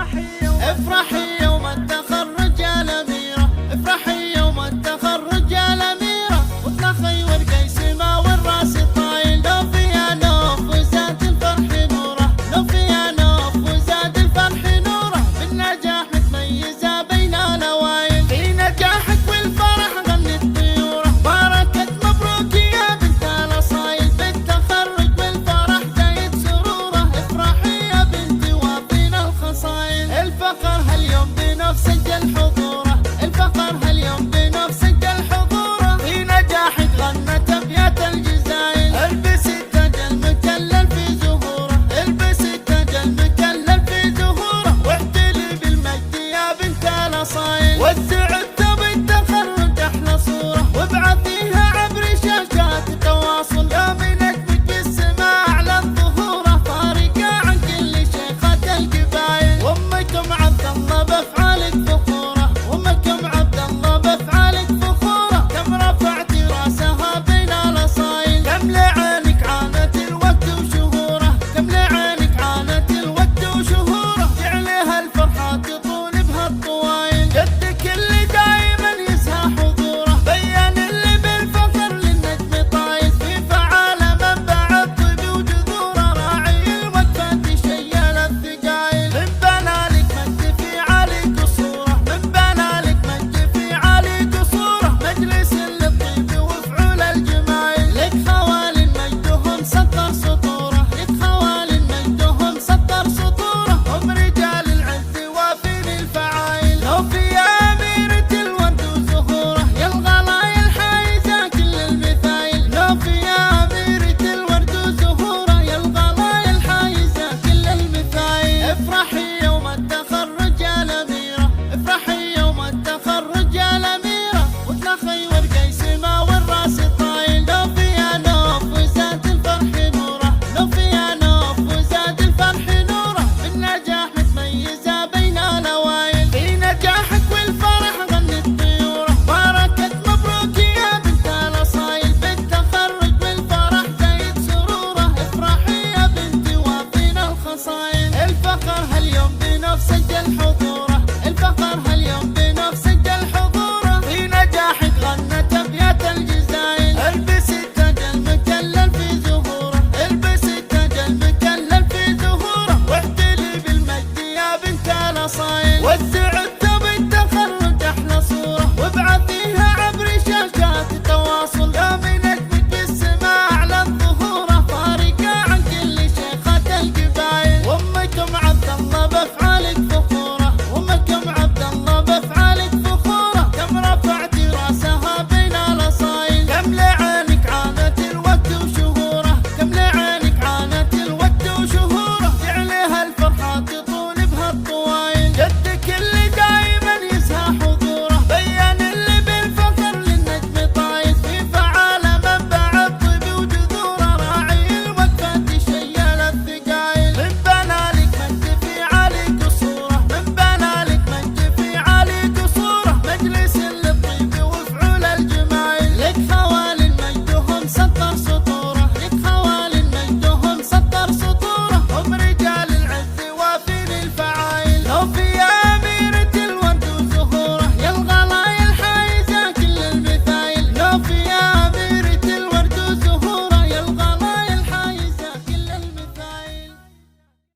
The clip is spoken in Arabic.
افرحي يوم التخرج يا الأميرة، افرحي يوم التخرج يا الأميرة، واطلقي ورقة سما والراس طايل، لو فيها نوف وزاد الفرح نوره، لو فيها نوف وزاد الفرح نوره، بالنجاح متميزة بين الأوائل، في نجاحك والفرح غنت طيوره، باركت مبروك يا بنت الأصايل، بالتخرج بالفرح زايد سروره، افرحي يا بنتي وفينا الخصايل، الفخر هاليوم بنفسك الحضوره، الفخر هاليوم بنفسك الحضوره، في نجاحك غنت ابيات الجزايل، البسي التاج المكلل في زهوره، البسي التاج المكلل في زهوره، واحتلي بالمجد يا بنت الاصايل، وزعت بالتخرج احلى صوره، وابعثيها عبر شاشات التواصل، يا من نجمك بالسماء اعلى الظهوره، فارقه عن كل شيخات القبايل، وامكم عبد الله بافعالك فخوره، وامكم عبد الله بافعالك فخوره، كم رفعتي راسها بين الاصايل، كم لعينك عانت الوقت وشهوره، كم لعينك عانت الوقت وشهوره، جعلها الفرحه تطول بها الطوايل، جدك اللي دايما يسهى حضوره، بين اللي بالفخر للنجم طايل، في فعاله منبع الطيب وجذوره، راعي الوقفه شيل الثقايل، من بنالك مجد في عالي قصوره، من بنالك مجد في عالي قصوره، مجلس للطيب وفعول الجمايل، لك خوال مجدهم سطر سطوره، لك خوال مجدهم سطر سطوره، هم رجال العز وافين الفعايل، لو في أميرة الورد وزهوره، يا الغلايا الحايزة كل المثايل، لو في أميرة الورد وزهوره، يا الغلايا الحايزة كل المثايل، افرحي يوم التخرج يا الأميرة، افرحي يوم التخرج يا الأميرة، واطلقي ورقة سما والراس طايل، لو فيها نوف وزاد الفرح نوره، لو فيها نوف وزاد الفرح نوره، بالنجاح متميزة بين الأوائل، في نجاحك والفرح غنت طيوره، باركت مبروك يا بنت الأصايل، بالتخرج بالفرح زايد سروره، افرحي يا بنتي وفينا الخصايل، الفخر هاليوم بنفسك الحضوره، الفخر هاليوم بنفسك الحضوره، في نجاحك غنت ابيات الجزايل، البسي التاج المكلل في زهوره، البسي التاج المكلل في زهوره، واحتلي بالمجد يا بنت الاصايل، وزعي